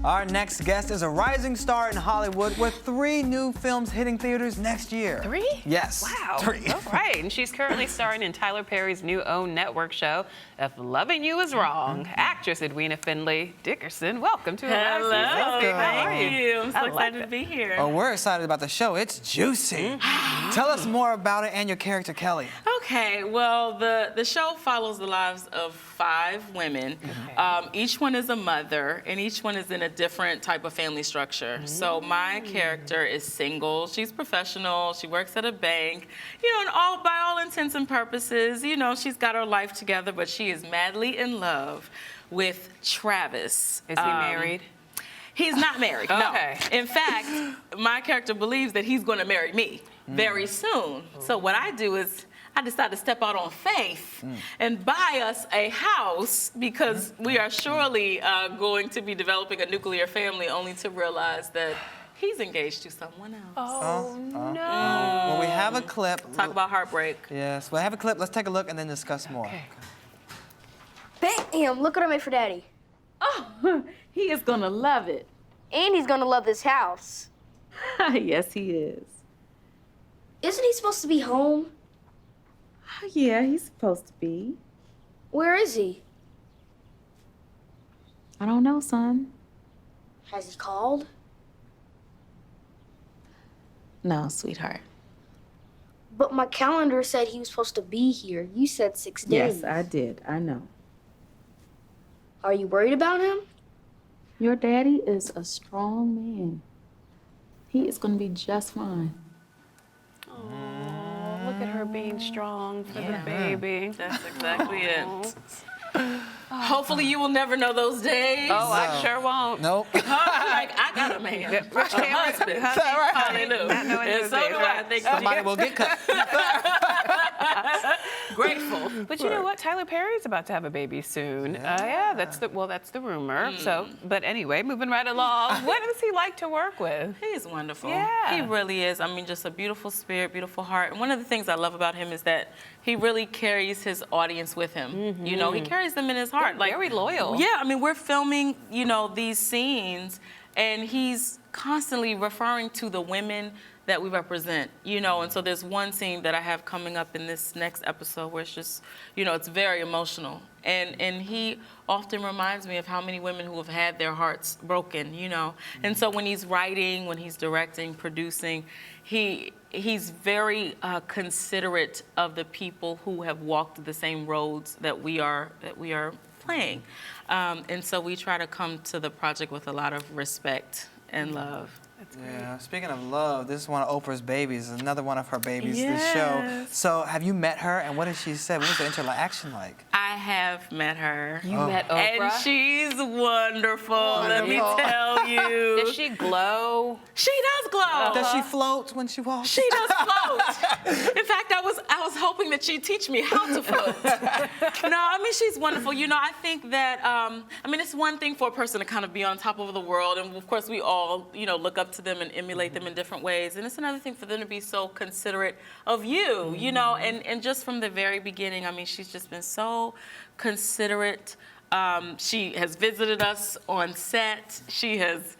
Our next guest is a rising star in Hollywood with 3 new films hitting theaters next year. 3? Yes. Wow. 3. All right. And she's currently starring in Tyler Perry's new own network show, If Loving You Is Wrong. Actress Edwina Findley. Dickerson, welcome to Hello. How are Thank you. I'm so excited to be here. Oh, we're excited about the show. It's juicy. Tell us more about it and your character, Kelly. Okay, well, the show follows the lives of 5 women. Each one is a mother, and each one is in a different type of family structure. So my character is single. She's professional. She works at a bank. You know, and by all intents and purposes, you know, she's got her life together, but she is madly in love with Travis. Is he married? He's not married, Okay. no. In fact, my character believes that he's going to marry me very soon. So what I do is I decide to step out on faith and buy us a house because we are surely going to be developing a nuclear family, only to realize that he's engaged to someone else. Oh, no. Well, we have a clip. Talk about heartbreak. Yes, we have a clip. Let's take a look and then discuss more. Okay. Bam! Look what I made for Daddy. Oh, he is gonna love it. And he's gonna love this house. Yes, he is. Isn't he supposed to be home? Oh, yeah, he's supposed to be. Where is he? I don't know, son. Has he called? No, sweetheart. But my calendar said he was supposed to be here. You said 6 days. Yes, I did. I know. Are you worried about him? Your daddy is a strong man. He is gonna be just fine. Oh, look at her being strong for the baby. That's exactly it. Hopefully you will never know those days. Oh, I sure won't. Nope. Like, I got a man, a husband. Hallelujah. Not knowing And those so days, do right? I. Thank Somebody you. will get cut. Grateful. But you know what? Tyler Perry's about to have a baby soon. Yeah, that's the rumor. So, but anyway, moving right along. What does he like to work with? He's wonderful. Yeah. He really is. I mean, just a beautiful spirit, beautiful heart. And one of the things I love about him is that he really carries his audience with him. You know, he carries them in his heart. Yeah, very loyal. Yeah, I mean, we're filming, you know, these scenes, and he's constantly referring to the women that we represent, you know, and so there's one scene that I have coming up in this next episode where it's just, you know, it's very emotional. And he often reminds me of how many women who have had their hearts broken, you know. And so when he's writing, when he's directing, producing, he's very considerate of the people who have walked the same roads that we are playing. And so we try to come to the project with a lot of respect and love. Yeah, speaking of love, this is one of Oprah's babies, another one of her babies, this Yes. show. So have you met her, and what did she say? What was the interaction like? I have met her. You met Oprah? And she's wonderful, let me Wonderful. tell you. Does she glow? She does glow. Does she float when she walks? She does float. In fact, I was hoping that she'd teach me how to float. No, I mean, she's wonderful. You know, I think that, I mean, it's one thing for a person to kind of be on top of the world, and of course we all, you know, look up to them and emulate them in different ways. And it's another thing for them to be so considerate of you, you know, and just from the very beginning, I mean, she's just been so considerate. She has visited us on set. She has,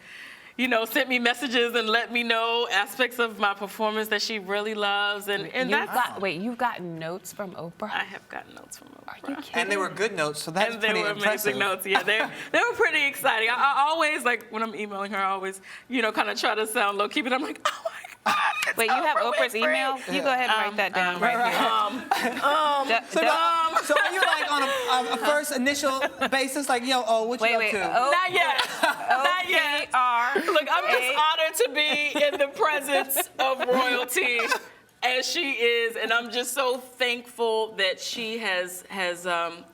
you know, sent me messages and let me know aspects of my performance that she really loves. And You've gotten notes from Oprah? I have gotten notes from Oprah. Are you kidding? And they were good notes, so that's And they pretty were impressive. amazing notes. Yeah, they were pretty exciting. I always, like, when I'm emailing her, I always, you know, kind of try to sound low-key, but I'm like, oh my God. it's Wait, you have Oprah Oprah's Winfrey. email? You go ahead and write that down right here. So are you like on a first initial basis, like, yo, what you up to? Not yet. Not yet. Look, I'm just honored to be in the presence of royalty as she is, and I'm just so thankful that she has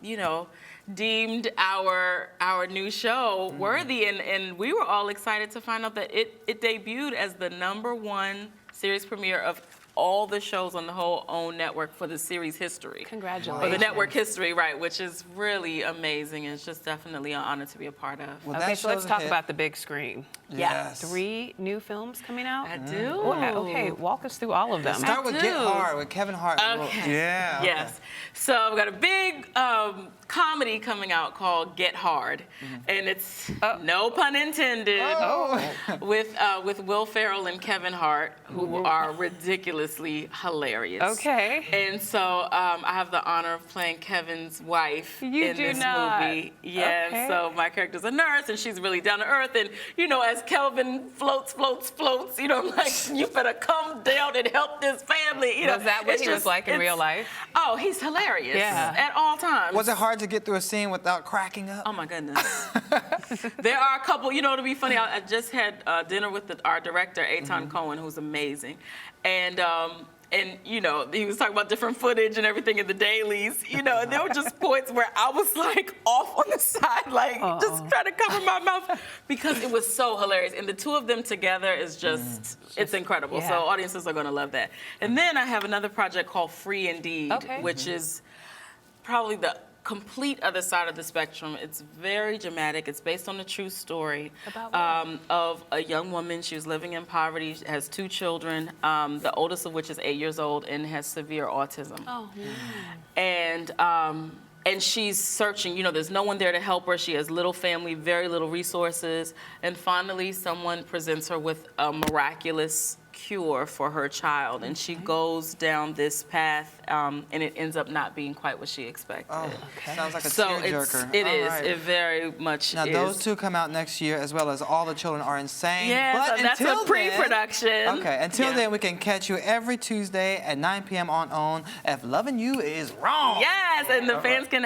you know, deemed our new show worthy, and we were all excited to find out that it debuted as the #1 series premiere of all the shows on the whole OWN network for the series history. Congratulations. For the network history, right, which is really amazing. It's just definitely an honor to be a part of. Well, Okay, that so let's show's a talk hit. about the big screen. Yes. 3 new films coming out? I do. Okay, walk us through all of them. Start with Get do. Hard with Kevin Hart. Okay. Yeah. okay. Yes. So I've got a big comedy coming out called Get Hard, and it's no pun intended. With Will Ferrell and Kevin Hart, who are ridiculously hilarious. Okay. And so I have the honor of playing Kevin's wife You in do this not. movie. Yes. Okay. So my character's a nurse, and she's really down to earth. And you know, as Kelvin floats, you know, I'm like, you better come down and help this family. You know, Was that what it's he was just- like in it's- real life? Oh, he's hilarious. Yeah. At all times. Was it hard to get through a scene without cracking up? Oh my goodness. There are a couple, you know, to be funny, I just had dinner with our director, Eitan Cohen, who's amazing. And you know, he was talking about different footage and everything in the dailies, you know, and there were just points where I was like off on the side, like just trying to cover my mouth because it was so hilarious. And the two of them together is just it's incredible. yeah. So audiences are gonna love that. And then I have another project called Free Indeed, Okay. which is probably the complete other side of the spectrum. It's very dramatic. It's based on a true story About what? of a young woman. She was living in poverty, has 2 children, the oldest of which is 8 years old and has severe autism. Oh, And she's searching, you know, there's no one there to help her. She has little family, very little resources. And finally, someone presents her with a miraculous cure for her child. And she goes down this path, and it ends up not being quite what she expected. Oh, sounds like a So tearjerker. it All is. right. It very much Now, is. those 2 come out next year, as well as All the Children Are Insane. Yeah, but so that's until a pre-production. Then, okay, until Yeah. then, we can catch you every Tuesday at 9 p.m. on OWN. If loving you is wrong. Yes, and the fans can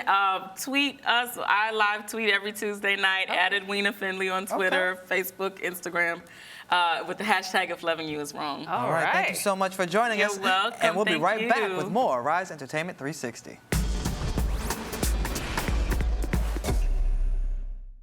tweet us. I live tweet every Tuesday night at Edwina Findley on Twitter, Facebook, Instagram, with the hashtag If Loving You Is Wrong. all All right. Thank you right. so much for joining You're us. welcome. And we'll be Thank right back you. with more Rise Entertainment 360.